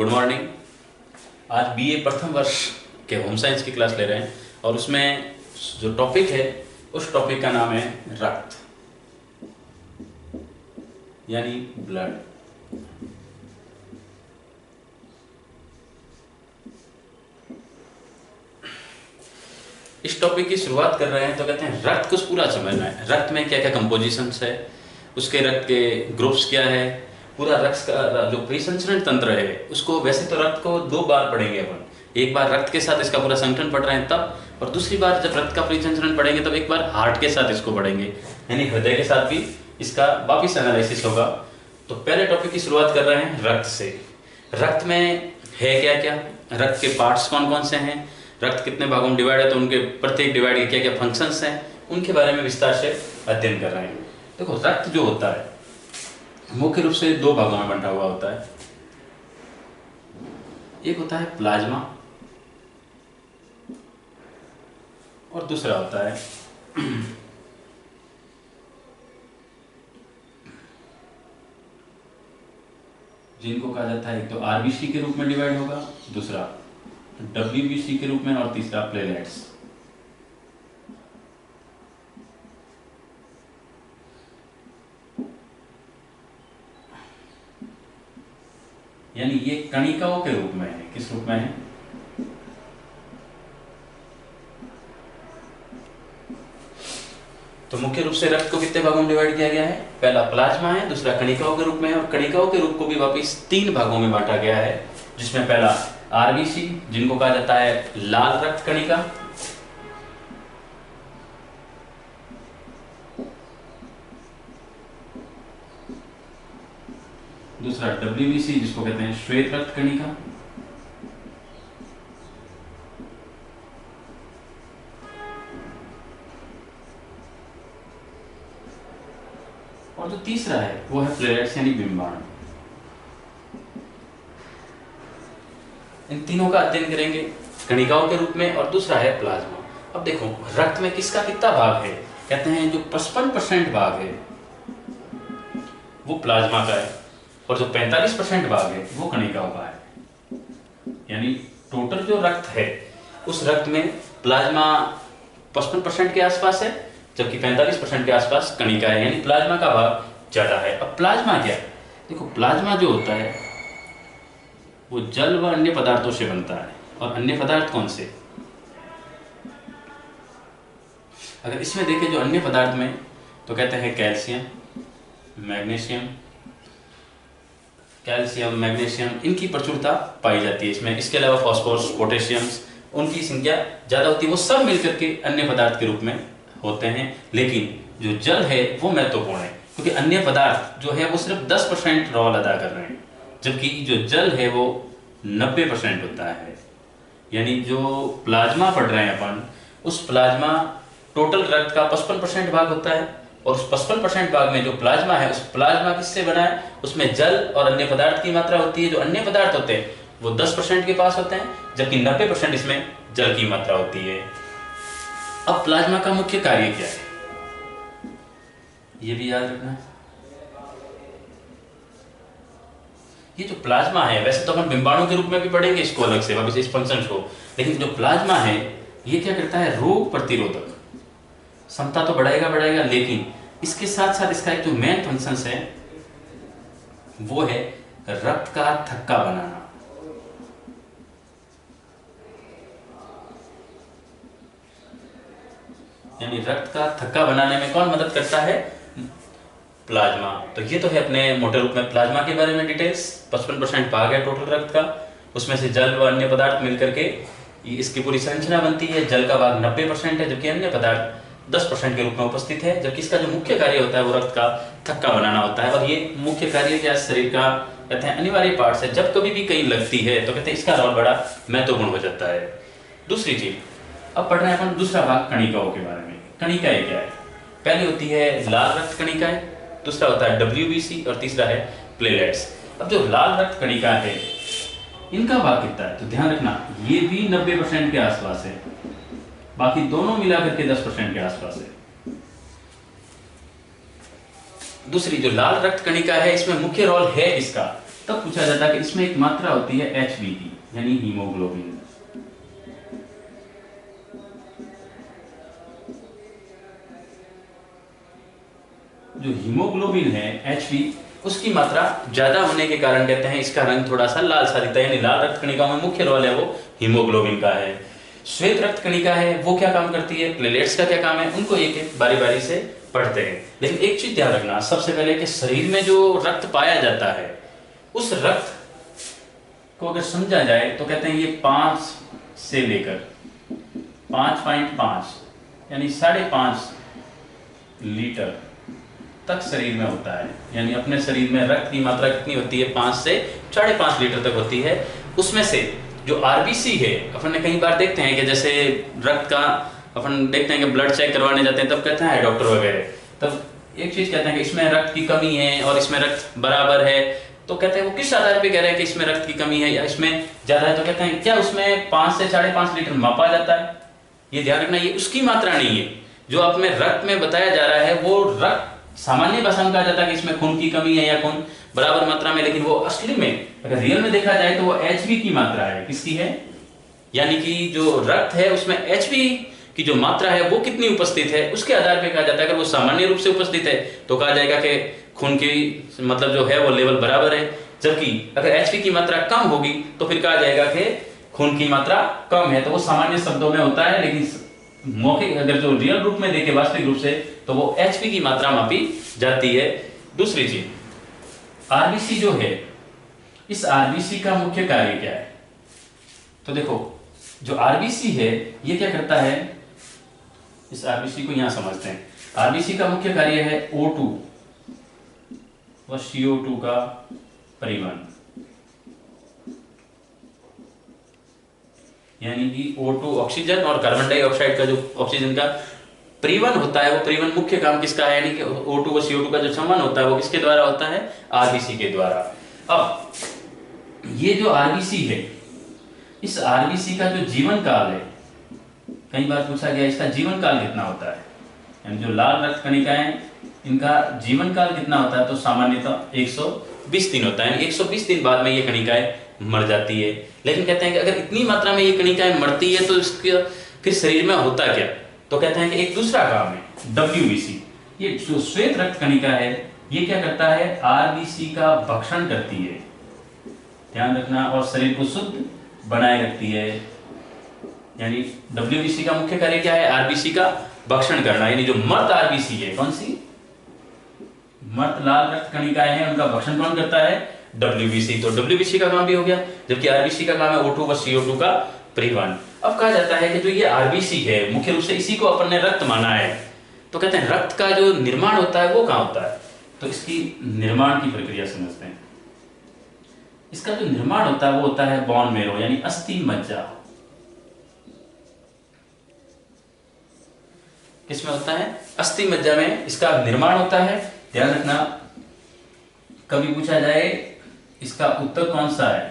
Good morning. आज BA प्रथम वर्ष के होम साइंस की क्लास ले रहे हैं और उसमें जो टॉपिक है उस टॉपिक का नाम है रक्त यानी ब्लड। इस टॉपिक की शुरुआत कर रहे हैं तो कहते हैं रक्त को पूरा समझना है। रक्त में क्या क्या कंपोजिशंस है, उसके रक्त के ग्रुप्स क्या है, पूरा रक्त का जो परिसंचरण तंत्र है उसको। वैसे तो रक्त को दो बार पढ़ेंगे अपन, एक बार रक्त के साथ इसका पूरा संगठन पढ़ रहे हैं तब, और दूसरी बार जब रक्त का परिसंचरण पढ़ेंगे तब एक बार हार्ट के साथ इसको पढ़ेंगे, यानी हृदय के साथ भी इसका वापिस एनालिसिस होगा। तो पहले टॉपिक की शुरुआत कर रहे हैं रक्त से। रक्त में है क्या क्या, रक्त के पार्ट्स कौन कौन से हैं, रक्त कितने भागों में डिवाइड है, तो उनके प्रत्येक डिवाइड के क्या क्या फंक्शंस हैं, उनके बारे में विस्तार से अध्ययन कर रहे हैं। देखो, रक्त जो होता है मुख्य रूप से दो भागों में बंटा हुआ होता है। एक होता है प्लाज्मा और दूसरा होता है जिनको कहा जाता है, एक तो आरबीसी के रूप में डिवाइड होगा, दूसरा डब्ल्यूबीसी के रूप में, और तीसरा प्लेटलेट्स। यानी ये कणिकाओं के रूप में है। किस रूप में है? तो मुख्य रूप से रक्त को कितने भागों में डिवाइड किया गया है? पहला प्लाज्मा है, दूसरा कणिकाओं के रूप में है, और कणिकाओं के रूप को भी वापिस तीन भागों में बांटा गया है, जिसमें पहला आरबीसी जिनको कहा जाता है लाल रक्त कणिका, दूसरा डब्ल्यूबीसी जिसको कहते हैं श्वेत रक्त कणिका, और जो तीसरा है वो है प्लेटलेट्स यानी बिंबाणु। इन तीनों का अध्ययन करेंगे कणिकाओं के रूप में, और दूसरा है प्लाज्मा। अब देखो, रक्त में किसका कितना भाग है? कहते हैं जो 55% भाग है वो प्लाज्मा का है, और जो 45% भाग है वो कणिकाओं का है। यानी टोटल जो रक्त है उस रक्त में प्लाज्मा 55% के आसपास है, जबकि 45% के आसपास कणिका है, यानी प्लाज्मा का भाग ज्यादा है। अब प्लाज्मा क्या है? देखो, प्लाज्मा जो होता है वो जल व अन्य पदार्थों से बनता है। और अन्य पदार्थ कौन से? अगर इसमें देखें जो अन्य पदार्थ में, तो कहते हैं कैल्शियम, मैग्नीशियम, कैल्शियम मैग्नीशियम, इनकी प्रचुरता पाई जाती है इसमें। इसके अलावा फास्फोरस, पोटेशियम, उनकी संख्या ज्यादा होती है। वो सब मिलकर के अन्य पदार्थ के रूप में होते हैं। लेकिन जो जल है वो महत्वपूर्ण है, क्योंकि अन्य पदार्थ जो है वो सिर्फ 10% रोल अदा कर रहे हैं, जबकि जो जल है वो 90% होता है। यानी जो प्लाज्मा पढ़ रहे हैं अपन, उस प्लाज्मा टोटल रक्त का 55% भाग होता है, और उस 55% भाग में जो प्लाज्मा है, उस प्लाज्मा किससे बना है? उसमें जल और अन्य पदार्थ की मात्रा होती है। जो अन्य पदार्थ होते हैं वो 10% के पास होते हैं, जबकि 90% इसमें जल की मात्रा होती है। अब प्लाज्मा का मुख्य कार्य क्या है ये भी याद रखना है। ये जो प्लाज्मा है, वैसे तो अपन बिंबाणु के रूप में भी पढ़ेंगे इसको अलग से, वापस इस फंक्शन को, लेकिन जो प्लाज्मा है ये क्या करता है? रोग प्रतिरोधक क्षमता तो बढ़ाएगा, लेकिन इसके साथ साथ इसका एक जो मेन फंक्शन है वो है रक्त का थक्का बनाना। यानी रक्त का थक्का बनाने में कौन मदद करता है? प्लाज्मा। तो ये तो है अपने मोटे रूप में प्लाज्मा के बारे में डिटेल्स। 55% भाग है टोटल रक्त का, उसमें से जल व अन्य पदार्थ मिलकर के इसकी पूरी संरचना बनती है। जल का भाग 90% है, जबकि अन्य पदार्थ 10% के रूप में उपस्थित है। जबकि इसका जो मुख्य कार्य होता है वो रक्त का थक्का बनाना होता है। और ये मुख्य कार्य क्या शरीर का, कहते हैं अनिवार्य पार्ट है। जब कभी भी कहीं लगती है तो कहते हैं इसका रोल बड़ा महत्वपूर्ण हो जाता है। दूसरी चीज, अब पढ़ रहे हैं अपन दूसरा भाग कणिकाओं के बारे में। कणिकाएं क्या है? पहली होती है लाल रक्त कणिकाएं, दूसरा होता है डब्ल्यूबीसी, और तीसरा है प्लेटलेट्स। अब जो लाल रक्त कणिका है इनका भाग कितना है? तो ध्यान रखना, ये भी 90% के आसपास है, बाकी दोनों मिलाकर के 10% के आसपास है। दूसरी जो लाल रक्त कणिका है, इसमें मुख्य रोल है इसका, तब पूछा जाता है कि इसमें एक मात्रा होती है HB की, यानी हीमोग्लोबिन। जो हीमोग्लोबिन है HB, उसकी मात्रा ज्यादा होने के कारण कहते हैं इसका रंग थोड़ा सा लाल सा दिखता है, यानी लाल रक्त कणिकाओं में मुख्य रोल है वो हीमोग्लोबिन का है। श्वेत रक्त कणिका है वो क्या काम करती है, प्लेटलेट्स का क्या काम है, उनको एक एक बारी बारी से पढ़ते हैं। लेकिन एक चीज ध्यान रखना सबसे पहले कि शरीर में जो रक्त पाया जाता है उस रक्त को अगर समझा जाए तो कहते हैं ये 5 से लेकर 5.5 यानी 5.5 लीटर तक शरीर में होता है। यानी अपने शरीर में रक्त की मात्रा कितनी होती है, 5 से 5.5 लीटर तक होती है। उसमें से जो आरबीसी है, अपन ने कई बार देखते हैं कि जैसे रक्त का अपन देखते हैं कि ब्लड चेक करवाने जाते हैं तब कहते हैं डॉक्टर वगैरह, तब एक चीज कहते हैं कि इसमें रक्त की कमी है और इसमें रक्त बराबर है, तो कहते हैं वो किस आधार पे कह रहे हैं कि इसमें रक्त की कमी है या इसमें ज्यादा है, तो कहते हैं क्या उसमें 5 से 5.5 लीटर मापा जाता है। ये ध्यान रखना, ये उसकी मात्रा नहीं है जो आप में रक्त में बताया जा रहा है, वो रक्त सामान्य भाषा में कहा जाता है कि इसमें खून की कमी है या खून बराबर मात्रा में, लेकिन वो असली में अगर रियल में देखा जाए तो वो HB की मात्रा है। किसकी है, यानी कि जो रक्त है उसमें HB की जो मात्रा है वो कितनी उपस्थित है उसके आधार पर कहा जाता है। अगर वो सामान्य रूप से उपस्थित है तो कहा जाएगा कि खून की मतलब जो है वो लेवल बराबर है, जबकि अगर HB की मात्रा कम होगी तो फिर कहा जाएगा कि खून की मात्रा कम है। तो वो सामान्य शब्दों में होता है, लेकिन मौखिक अगर जो रियल रूप में देखे वास्तविक रूप से तो वो HB की मात्रा मापी जाती है। दूसरी चीज, आरबीसी जो है, इस आरबीसी का मुख्य कार्य क्या है, तो देखो जो आरबीसी है ये क्या करता है, इस आरबीसी को यहां समझते हैं। आरबीसी का मुख्य कार्य है O2 व CO2 का परिवहन, यानी कि O2 ऑक्सीजन और कार्बन डाइऑक्साइड का जो ऑक्सीजन का परिवहन होता है, वो परिवहन मुख्य काम किसका है, यानी कि O2 व CO2 का जो संवहन होता है वो किसके द्वारा होता है, आरबीसी के द्वारा। अब ये जो आरबीसी है, इस आरबीसी का जो जीवन काल है, कई बार पूछा गया इसका जीवन काल कितना होता है, यानी जो लाल रक्त कणिकाएं इनका जीवन काल कितना होता है, तो सामान्यतः 120 दिन होता है। 120 दिन बाद में ये कणिकाएं मर जाती है। लेकिन कहते हैं कि अगर इतनी मात्रा में ये कणिकाएं मरती है तो इसके फिर शरीर में होता क्या, तो कहते हैं कि एक दूसरा काम है WBC। ये जो श्वेत रक्त कणिका है ये क्या करता है, आरबीसी का भक्षण करती है, ध्यान रखना, और शरीर को शुद्ध बनाए रखती है। यानी WBC का मुख्य कार्य क्या है, आरबीसी का भक्षण करना, यानी जो मर्त आरबीसी है, कौन सी मर्त लाल रक्त कणिकाएं हैं उनका भक्षण कौन करता है, WBC। तो WBC का काम भी हो गया, जबकि आरबीसी का काम है O2 व CO2 का परिवहन। अब कहा जाता है कि जो ये आरबीसी है मुख्य रूप से इसी को अपन ने रक्त माना है, तो कहते हैं रक्त का जो निर्माण होता है वो कहां होता है, तो इसकी निर्माण की प्रक्रिया समझते हैं। इसका जो निर्माण होता है वो होता है बोन मैरो, यानी अस्थि मज्जा। किसमें होता है, अस्थि मज्जा में इसका निर्माण होता है। ध्यान रखना, कभी पूछा जाए इसका उत्तक कौन सा है,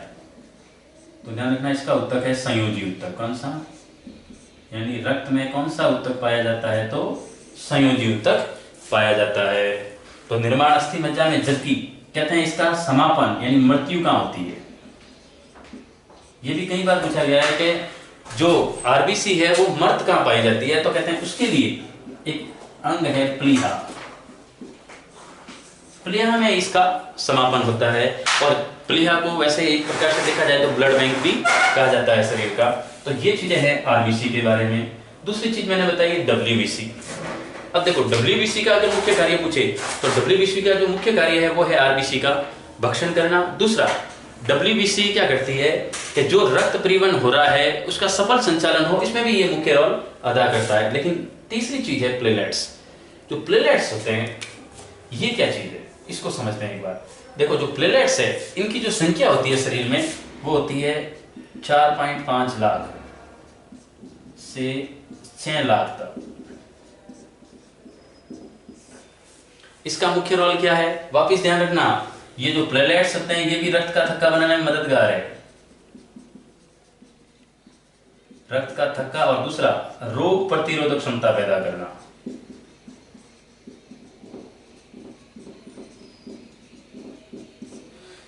तो ध्यान रखना इसका उत्तक है संयोजी उत्तक। कौन सा, यानी रक्त में कौन सा उत्तक पाया जाता है, तो संयोजी उत्तक पाया जाता है। तो निर्माण अस्थि मज्जा में, जबकि कहते हैं इसका समापन यानी मृत्यु कहां होती है। ये भी कई बार पूछा गया है कि जो आरबीसी है वो मर्त कहां पाई जाती है, तो कहते हैं उसके लिए एक अंग है प्लीहा, प्लीहा में इसका समापन होता है। और प्लीहा को वैसे एक प्रकार से देखा जाए तो ब्लड बैंक भी कहा जाता है शरीर का। तो ये चीजें हैं आरबीसी के बारे में। दूसरी चीज मैंने बताई WBC। अब देखो WBC का अगर मुख्य कार्य पूछे तो WBC का जो मुख्य कार्य है वो है आरबीसी का भक्षण करना। दूसरा, WBC क्या करती है कि जो रक्त परिवहन हो रहा है उसका सफल संचालन हो, इसमें भी ये मुख्य रोल अदा करता है। लेकिन तीसरी चीज है प्लेटलेट्स। जो प्लेटलेट्स होते हैं ये क्या चीज है, इसको समझते हैं एक बार। देखो जो प्लेटलेट्स है इनकी जो संख्या होती है शरीर में वो होती है 4.5 लाख से 6 लाख तक। इसका मुख्य रोल क्या है, वापिस ध्यान रखना, ये जो प्लेटलेट्स होते हैं ये भी रक्त का थक्का बनाने में मददगार है। रक्त का थक्का और दूसरा रोग प्रतिरोधक क्षमता पैदा करना।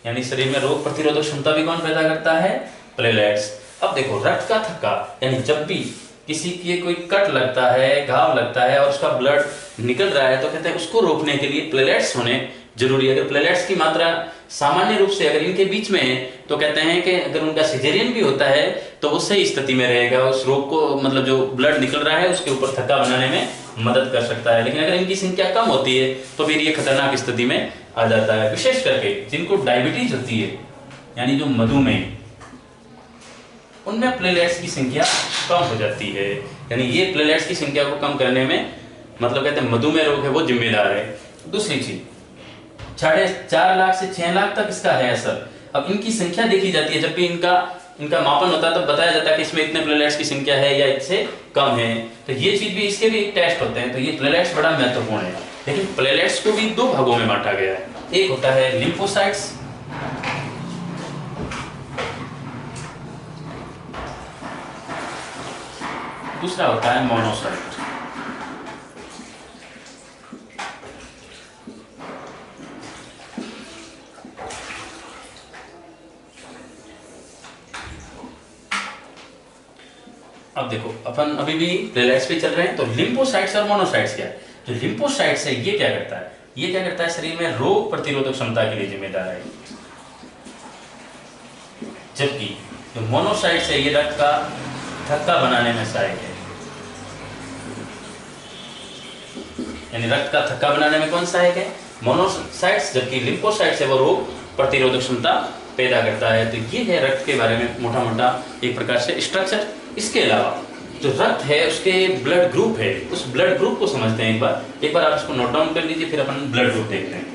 यानी शरीर में रोग प्रतिरोधक क्षमता भी कौन पैदा करता है? प्लेटलेट्स। अब देखो रक्त का थक्का, यानी जब भी किसी की कोई कट लगता है, घाव लगता है और उसका ब्लड निकल रहा है, तो कहते हैं उसको रोकने के लिए प्लेटलेट्स होने जरूरी है। अगर प्लेटलेट्स की मात्रा सामान्य रूप से अगर इनके बीच में है, तो कहते हैं कि अगर उनका सिजेरियन भी होता है तो वो सही स्थिति में रहेगा, उस रोग को मतलब जो ब्लड निकल रहा है उसके ऊपर थक्का बनाने में मदद कर सकता है। लेकिन अगर इनकी संख्या कम होती है तो फिर ये खतरनाक स्थिति में आ जाता है। विशेष करके जिनको डायबिटीज होती है, यानी जो मधुमेह, उनमें प्लेटलेट्स की संख्या कम हो जाती है। यानी ये प्लेटलेट्स की संख्या को कम करने में मतलब कहते हैं मधुमेह रोग है वो जिम्मेदार है। दूसरी चीज, 4.5 लाख से 6 लाख तक इसका है असर। अब इनकी संख्या देखी जाती है, जब भी इनका मापन होता है तब बताया जाता है कि इसमें इतने प्लेटलेट्स की संख्या है या इससे कम है। तो ये चीज भी, इसके भी टेस्ट होते हैं। तो ये प्लेटलेट्स बड़ा महत्वपूर्ण है। लेकिन प्लेटलेट्स को भी 2 भागों में बांटा गया है। एक होता है लिम्फोसाइट्स, दूसरा होता है मोनोसाइट। अब देखो अपन अभी भी प्लेटलेट्स पे चल रहे हैं। तो लिम्फोसाइट्स और मोनोसाइट्स क्या है? जो लिम्फोसाइट्स है ये क्या करता है? ये क्या करता है? शरीर में रोग प्रतिरोधक क्षमता के लिए जिम्मेदार है। जबकि जो मोनोसाइट्स है ये रक्त का थक्का बनाने में सहायक है। यानी रक्त का थक्का बनाने में कौन सहायक है? मोनोसाइट्स। जबकि लिम्फोसाइट्स है वो रोग प्रतिरोधक क्षमता पैदा करता है। तो ये है रक्त के बारे में मोटा मोटा एक प्रकार से स्ट्रक्चर। इसके अलावा जो रक्त है उसके ब्लड ग्रुप है, उस ब्लड ग्रुप को समझते हैं। एक बार आप इसको नोट डाउन कर लीजिए, फिर अपन ब्लड ग्रुप देखते हैं।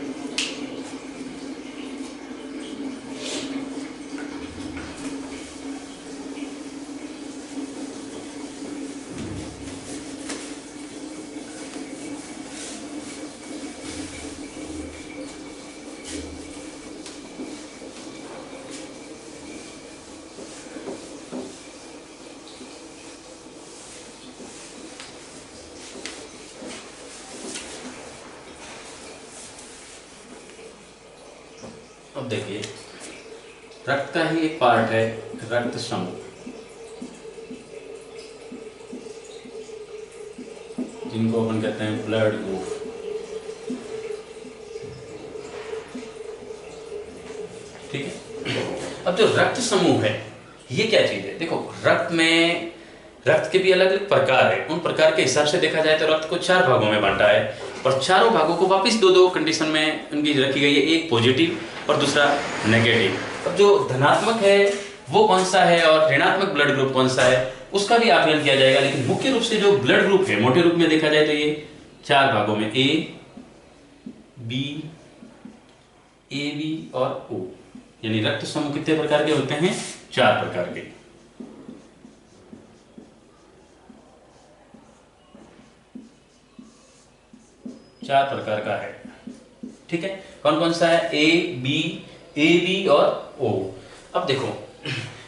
अब देखिए रक्त का ही एक पार्ट है रक्त समूह, जिनको अपन कहते हैं ब्लड ग्रुप। ठीक है। अब जो रक्त समूह है ये क्या चीज है? देखो रक्त के भी अलग अलग प्रकार है। उन प्रकार के हिसाब से देखा जाए तो रक्त को 4 भागों में बांटा है, और चारों भागों को वापिस 2-2 कंडीशन में उनकी रखी गई है, एक पॉजिटिव और दूसरा नेगेटिव। अब जो धनात्मक है वो कौन सा है और ऋणात्मक ब्लड ग्रुप कौन सा है उसका भी आकलन किया जाएगा। लेकिन मुख्य रूप से जो ब्लड ग्रुप है मोटे रूप में देखा जाए तो ये 4 भागों में ए बी और ओ। यानी रक्त समूह कितने प्रकार के होते हैं? 4 प्रकार के। चार प्रकार का है। ठीक है। कौन कौन सा है? ए बी और ओ। अब देखो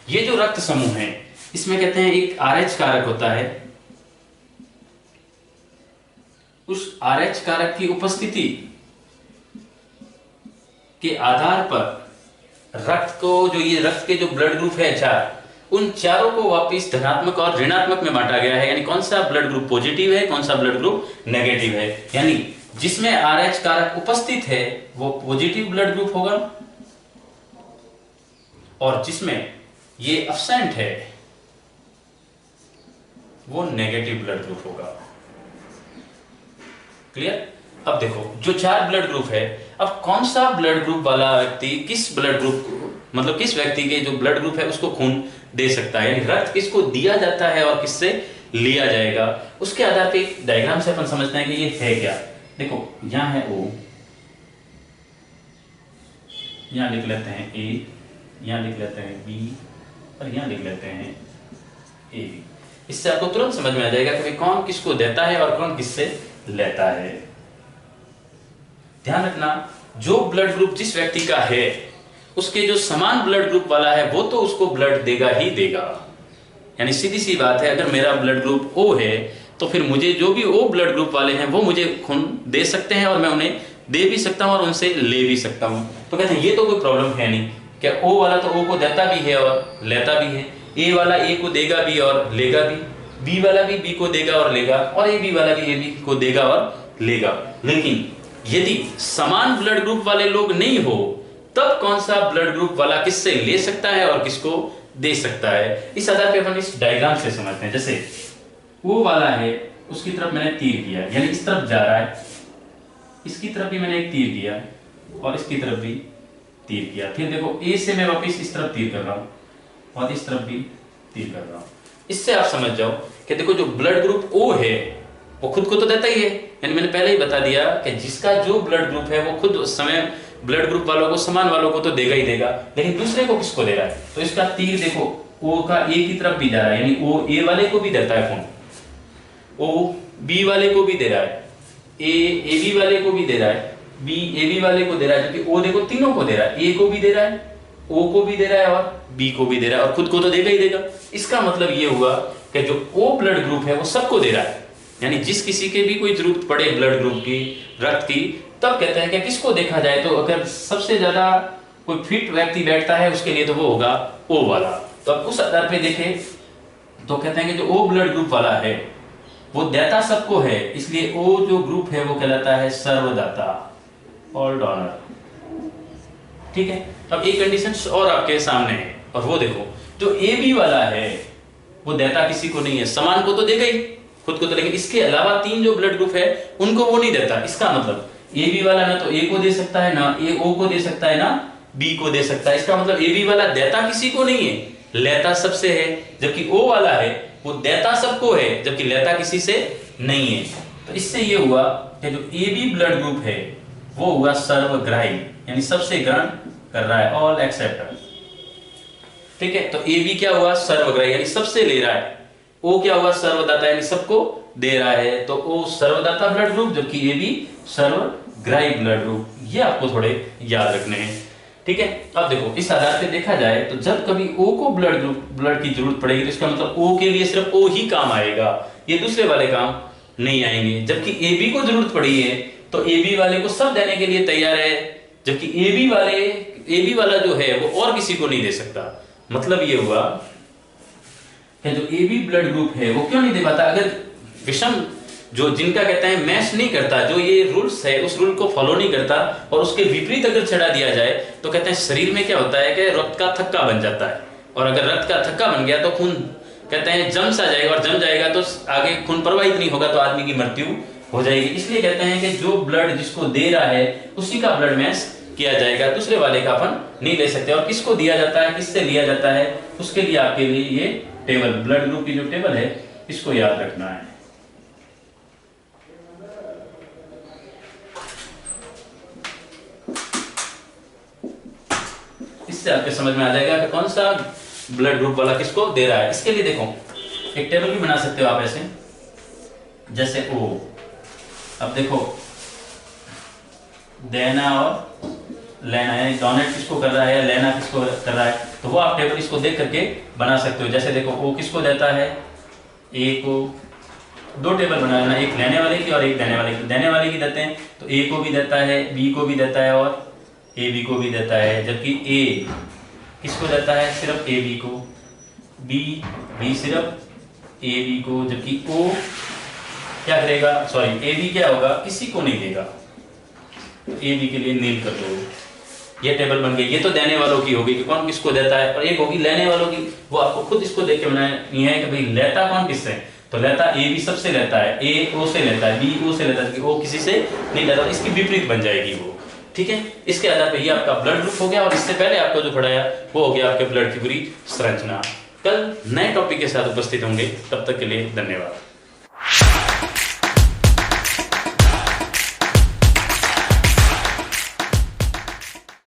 ये जो रक्त समूह है इसमें कहते हैं एक RH कारक होता है। उस RH कारक की उपस्थिति के आधार पर रक्त को ये रक्त के जो ब्लड ग्रुप है 4, उन चारों को वापिस धनात्मक और ऋणात्मक में बांटा गया है। यानी कौन सा ब्लड ग्रुप पॉजिटिव है, कौन सा ब्लड ग्रुप नेगेटिव है। यानी जिसमें RH कारक उपस्थित है वो पॉजिटिव ब्लड ग्रुप होगा, और जिसमें ये एब्सेंट है वो नेगेटिव ब्लड ग्रुप होगा। क्लियर? अब देखो जो 4 ब्लड ग्रुप है, अब कौन सा ब्लड ग्रुप वाला व्यक्ति किस ब्लड ग्रुप मतलब किस व्यक्ति के जो ब्लड ग्रुप है उसको खून दे सकता है, यानी रक्त किसको दिया जाता है और किससे लिया जाएगा, उसके आधार पे डायग्राम से अपन समझते हैं कि ये है क्या। देखो यहां है O, यहां लिख लेते हैं A, यहां लिख लेते हैं B और यहां लिख लेते हैं AB। इससे आपको तुरंत समझ में आ जाएगा कि कौन किसको देता है और कौन किससे लेता है। ध्यान रखना जो ब्लड ग्रुप जिस व्यक्ति का है उसके जो समान ब्लड ग्रुप वाला है वो तो उसको ब्लड देगा ही देगा। यानी सीधी सी बात है, अगर मेरा ब्लड ग्रुप O है तो फिर मुझे जो भी O ब्लड ग्रुप वाले हैं वो मुझे खून दे सकते हैं और मैं उन्हें दे भी सकता हूँ और उनसे ले भी सकता हूँ। तो कहते हैं ये तो कोई प्रॉब्लम है नहीं, क्या ओ वाला तो ओ को देता भी है और लेता भी है, ए वाला ए को देगा भी और लेगा भी, बी वाला भी बी को देगा और लेगा, और ए बी वाला भी ए बी को देगा और लेगा। लेकिन यदि समान ब्लड ग्रुप वाले लोग नहीं हो, तब कौन सा ब्लड ग्रुप वाला किससे ले सकता है और किसको दे सकता है, इस आधार पे अपन इस डायग्राम से समझते हैं। जैसे वो वाला है, उसकी तरफ मैंने तीर किया, यानी इस तरफ जा रहा है, इसकी तरफ भी मैंने एक तीर किया और इसकी तरफ भी तीर किया। फिर देखो ए से मैं वापस इस तरफ तीर कर रहा हूं और इस तरफ भी तीर कर रहा हूं। इससे आप समझ जाओ कि देखो जो ब्लड ग्रुप ओ है वो खुद को तो देता ही है, यानी मैंने पहले ही बता दिया कि जिसका जो ब्लड ग्रुप है वो खुद उस समय ब्लड ग्रुप वालों को, समान वालों को तो देगा ही देगा, लेकिन दूसरे को किसको दे रहा है, तो इसका तीर देखो ओ का ए की तरफ भी जा रहा है, यानी ओ ए वाले को भी देता है खून, ओ बी वाले को भी दे रहा है, ए बी वाले को भी दे रहा है, बी ए बी वाले को दे रहा है, जबकि ओ देखो तीनों को दे रहा है, ए को भी दे रहा है, ओ को भी दे रहा है और बी को भी दे रहा है, और खुद को तो देगा ही देगा। इसका मतलब ये हुआ कि जो ओ ब्लड ग्रुप है वो सबको दे रहा है, यानी जिस किसी के भी कोई जरूरत पड़े ब्लड ग्रुप की, रक्त की, तब कहते हैं कि किसको देखा जाए, तो अगर सबसे ज्यादा कोई फिट व्यक्ति बैठता है उसके लिए तो वो होगा ओ वाला। तो अब उस आधार पे देखें तो कहते हैं कि जो ओ ब्लड ग्रुप वाला है वो देता सबको है, इसलिए ओ जो ग्रुप है वो कहलाता है सर्वदाता, ऑल डोनर। ठीक है, अब एक कंडीशन और आपके सामने है, और वो देखो जो ए बी वाला है वो देता किसी को नहीं है, समान को तो देगा ही, खुद को तो, लेकिन इसके अलावा तीन जो ब्लड ग्रुप है उनको वो नहीं देता। इसका मतलब ए बी वाला ना तो ए को दे सकता है, ना ए ओ को दे सकता है, ना बी को दे सकता है। इसका मतलब ए बी वाला देता किसी को नहीं है, लेता सबसे है, जबकि ओ वाला है वो देता सबको है, जबकि लेता किसी से नहीं है। तो इससे ये हुआ कि जो ए बी ब्लड ग्रुप है वो हुआ सर्वग्राही, यानी सबसे ग्रहण कर रहा है, ऑल एक्सेप्टर। ठीक है, तो ए बी क्या हुआ, सर्वग्राही यानी सबसे ले रहा है, ओ क्या हुआ, सर्वदाता यानी सबको दे रहा है, तो ओ सर्वदाता ब्लड ग्रुप, जबकि ए बी सर्वग्राही ब्लड ग्रुप। ये आपको थोड़े याद रखने हैं। ठीक है, अब देखो इस आधार पे देखा जाए तो जब कभी ओ को ब्लड की जरूरत पड़ेगी तो इसका मतलब ओ के लिए सिर्फ ओ ही काम आएगा, ये दूसरे वाले काम नहीं आएंगे। जबकि ए बी को जरूरत पड़ी है तो ए बी वाले को सब देने के लिए तैयार है, जबकि ए बी वाला जो है वो और किसी को नहीं दे सकता। मतलब ये हुआ कि जो ए बी ब्लड ग्रुप है वो क्यों नहीं दे पाता, अगर विषम जो जिनका कहते हैं मैच नहीं करता, जो ये रूल्स है उस रूल को फॉलो नहीं करता और उसके विपरीत अगर चढ़ा दिया जाए तो कहते हैं शरीर में क्या होता है कि रक्त का थक्का बन जाता है, और अगर रक्त का थक्का बन गया तो खून कहते हैं जम सा जाएगा, और जम जाएगा तो आगे खून प्रवाहित नहीं होगा तो आदमी की मृत्यु हो जाएगी। इसलिए कहते हैं कि जो ब्लड जिसको दे रहा है उसी का ब्लड मैच किया जाएगा, दूसरे वाले का अपन नहीं ले सकते। और किसको दिया जाता है, किससे लिया जाता है, उसके लिए आपके लिए ये टेबल, ब्लड ग्रुप की जो टेबल है इसको याद रखना है। इससे आपके समझ में आ जाएगा कि कौन सा ब्लड ग्रुप वाला किसको दे रहा है। इसके लिए देखो एक टेबल भी बना सकते हो आप ऐसे, जैसे ओ, अब देखो देना और लेना है, डोनेट किसको कर रहा है या लेना किसको कर रहा है, तो वो आप टेबल इसको देख करके बना सकते हो। जैसे देखो ओ किसको देता है, ए को, दो टेबल बना लेना, एक लेने वाले की और एक देने वाले की। देने वाले की देते हैं तो ए को भी देता है, बी को भी देता है और ए बी को भी देता है, जबकि ए किसको देता है, सिर्फ ए बी को, बी सिर्फ ए बी को, जबकि ओ क्या करेगा, सॉरी ए बी क्या होगा, किसी को नहीं देगा, तो ए बी के लिए नील कर दो। ये टेबल बन गई। ये तो देने वालों की होगी कि कौन किसको देता है, और एक होगी लेने वालों की, वो आपको खुद इसको देख के बनानी है कि भाई लेता कौन किससे, तो लेता ए बी सबसे लेता है, ए ओ से लेता है, बी ओ से लेता है, ओ किसी से नहीं लेता, इसकी विपरीत बन जाएगी वो। ठीक है, इसके आधार पर ये आपका ब्लड ग्रुप हो गया, और इससे पहले आपको जो पढ़ाया वो हो गया आपके ब्लड की पूरी संरचना। कल नए टॉपिक के साथ उपस्थित होंगे, तब तक के लिए धन्यवाद।